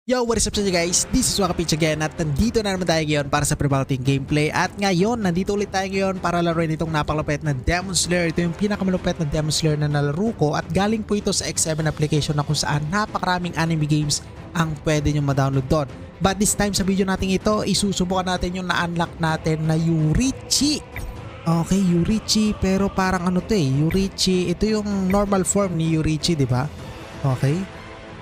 Yo, what is up sa inyo guys? This is Waka Peach again at nandito na naman tayo ngayon para sa pre-balloting gameplay. At ngayon, nandito ulit tayo ngayon para laruin itong napakalupit na Demon Slayer. Ito yung pinakamalupit na Demon Slayer na nalaro ko at galing po ito sa X7 application na kung saan napakaraming anime games ang pwede nyo ma-download doon. But this time sa video natin ito, isusubukan natin yung na-unlock natin na Yurichi. Okay, Yurichi, pero parang ano to Yurichi, ito yung normal form ni Yurichi, di ba? Okay.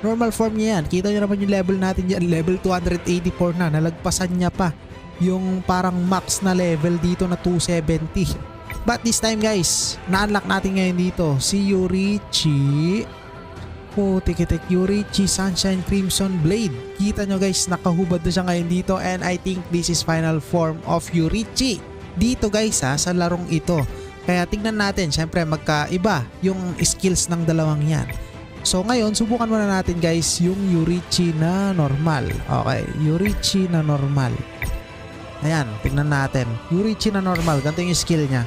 Normal form niya yan. Kita nyo naman yung level natin dyan. Level 284 na. Nalagpasan niya pa yung parang max na level dito na 270. But this time guys, na-unlock natin ngayon dito si Yurichi. Tikitik Yurichi Sunshine Crimson Blade. Kita nyo guys, nakahubad na siya ngayon dito. And I think this is final form of Yurichi dito guys sa larong ito. Kaya tingnan natin, syempre magkaiba yung skills ng dalawang yan. So ngayon, subukan muna natin guys yung Yurichi na normal. Okay, Yurichi na normal. Ayan, tingnan natin. Yurichi na normal, ganito yung skill niya.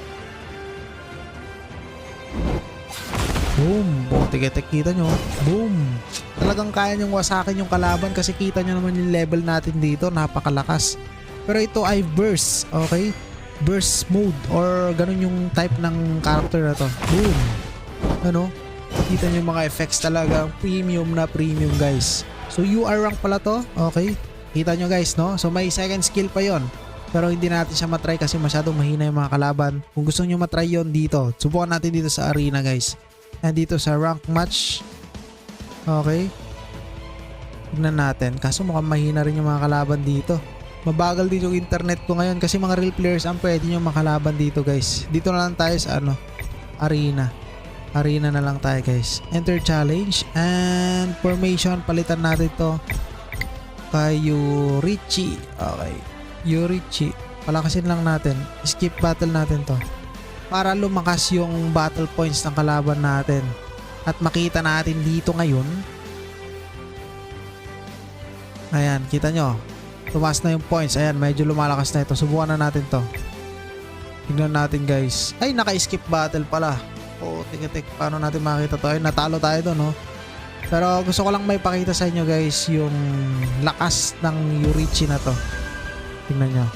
Boom! Tigitik, kita nyo. Boom! Talagang kaya nyong wasakin yung kalaban kasi kita nyo naman yung level natin dito. Napakalakas. Pero ito ay burst. Okay? Burst mode or ganun yung type ng character na to. Boom! Ano? Kita nyo yung mga effects talaga. Premium na premium guys. So UR rank pala to. Okay. Kita nyo guys no. So may second skill pa yon. Pero hindi natin siya matry kasi masyadong mahina yung mga kalaban. Kung gusto nyo matry yon dito, subukan natin dito sa arena guys. And dito sa rank match. Okay. Tignan natin. Kaso mukhang mahina rin yung mga kalaban dito. Mabagal dito yung internet ko ngayon kasi mga real players ang pwede nyo makalaban dito guys. Dito na lang tayo sa arena. Arena na lang tayo guys. Enter challenge and formation, palitan natin to kay Yurichi. Okay, Yurichi, palakasin lang natin. Skip battle natin to para lumakas yung battle points ng kalaban natin at makita natin dito ngayon. Ayan, kita nyo tumaas na yung points. Ayan, medyo lumalakas na ito. Subukan na natin to. Tingnan natin guys. Ay, naka-skip battle pala. Tikitik, paano natin makita to? Ay, natalo tayo doon, no? Pero gusto ko lang may pakita sa inyo guys yung lakas ng Yurichi na to. Tingnan nyo.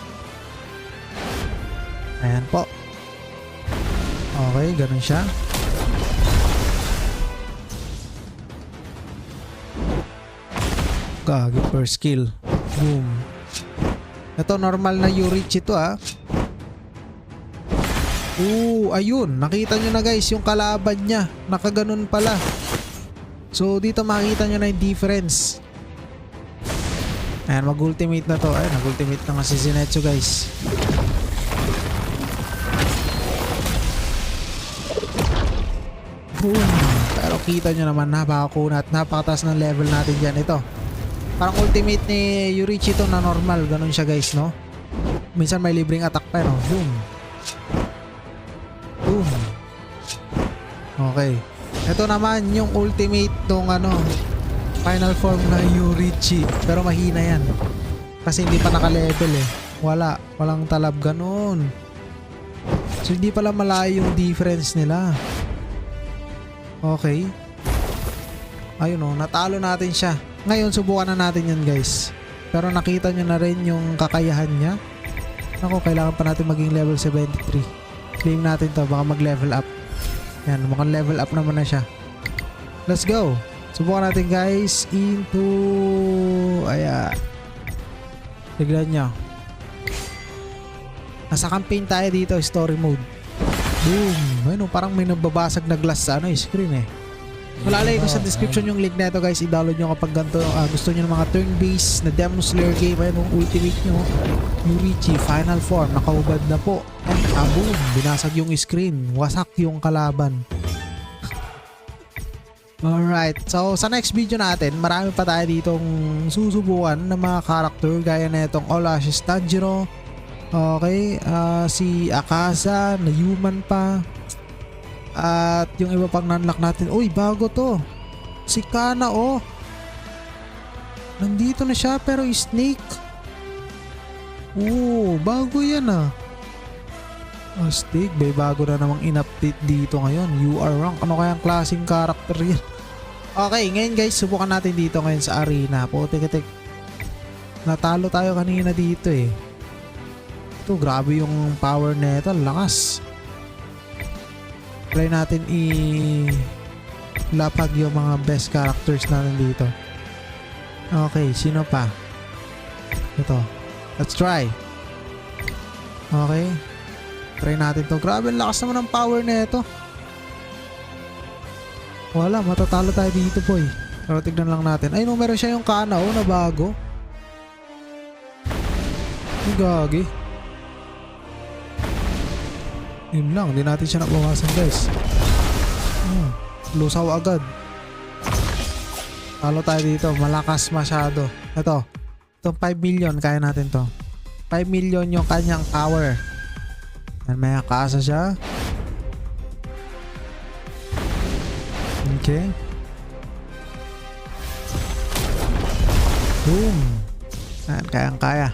Ayan po. Okay, ganun siya. Gagi per skill. Boom. Ito normal na Yurichi to ayun. Nakita nyo na guys yung kalaban niya. Nakaganon pala. So dito makita nyo na yung difference. Ayan, mag-ultimate na to. Ayan, nag-ultimate na nga si Zenitsu guys. Boom. Pero kita nyo naman, napakakunat. Napakataas ng level natin dyan. Ito. Parang ultimate ni Yurichi to na normal. Ganon siya guys, no? Minsan may libreng attack pa, no? Boom. Boom. Okay. Ito naman yung ultimate nung final form na Yurichi. Pero mahina yan. Kasi hindi pa naka-level walang talab ganun. So hindi pala malayo yung difference nila. Okay. Ayun natalo natin siya. Ngayon subukan na natin yan guys. Pero nakita nyo na rin yung kakayahan niya. Naku, kailangan pa natin maging level 73. Claim natin to, baka mag-level up. Yan, mukhang level up naman na siya. Let's go. Subukan natin guys into ayan. Tignan nyo. Nasa campaign tayo dito, story mode. Boom. Ayun, parang may nababasag na glass sa screen Malalagay ko sa description yung link na ito guys. I-download nyo kapag ganito gusto nyo ng mga turn-based na Demon Slayer game. Ayun yung ultimate nyo. Yurichi final form. Nakahubad na po. And boom. Binasag yung screen. Wasak yung kalaban. Alright. So sa next video natin, marami pa tayo ditong susubukan ng mga character. Gaya na itong All-Ashes Tanjiro. Okay. Si Akaza na human pa. At yung iba pang nanlock natin. Uy, bago to. Si Kana nandito na siya pero snake. Bago yan Snake, bago na namang in-update dito ngayon. UR rank. Ano kayang klaseng character yan? Okay, ngayon guys, subukan natin dito ngayon sa arena. Putik-tik. Natalo tayo kanina dito eh. Ito, grabe yung power nito. Lakas. Try natin lapag yung mga best characters natin dito. Okay, sino pa? Ito. Let's try. Okay. Try natin to. Grabe, lakas naman ng power nito. Wala, matatalo tayo dito boy. Pero tignan lang natin. Ay no, meron siya yung kana na bago. Ay gagi. Yun lang, hindi natin siya nabawasan guys. Lusaw agad. Talo tayo dito, malakas masyado. Ito, itong 5 million, kaya natin to. 5 million yung kanyang power. Yan, may kaasa siya. Okay. Boom. Yan, kayang-kaya.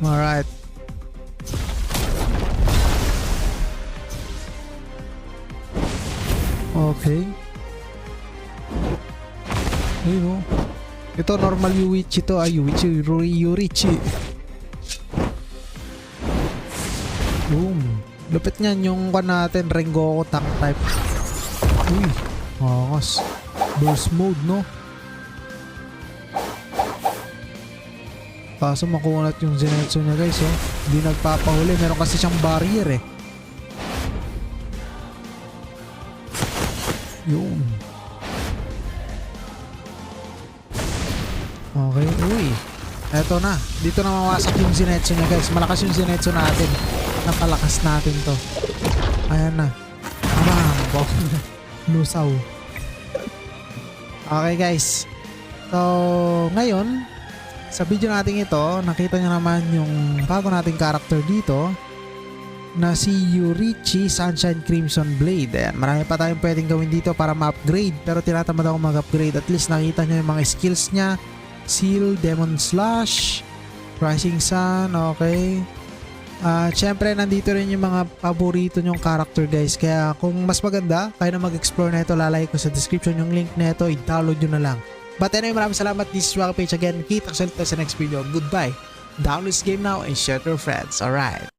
Alright. Okay. Ayun o. Ito normal Yuichi to. Yurichi. Boom. Lupit niyan yung natin. Rengoku tank type. Uy. Angas. Burst mode no. Kaso makunat yung Zenitsu niya guys oh. Hindi nagpapahuli. Meron kasi siyang barrier eh. Yun. Okay, uy. Eto na. Dito na mawasak yung Zenitsu niya guys. Malakas yung Zenitsu natin. Napalakas natin to. Ayan na. Bam! Lusaw. Okay guys. So, ngayon, sa video natin ito, nakita nyo naman yung bago nating character dito na si Yurichi Sunshine Crimson Blade. Ayan, marami pa tayong pwedeng gawin dito para ma-upgrade, pero tinatamad ako mag-upgrade. At least nakita nyo yung mga skills niya. Seal, Demon Slash, Rising Sun, okay. Syempre nandito rin yung mga paborito nyong character guys. Kaya kung mas maganda, kayo na mag-explore na ito, lalagay ko sa description yung link na ito, i-download nyo na lang. But anyway, maraming salamat. This is Rocket Page again. Kita ko sa next video. Goodbye. Download this game now and share to your friends. Alright.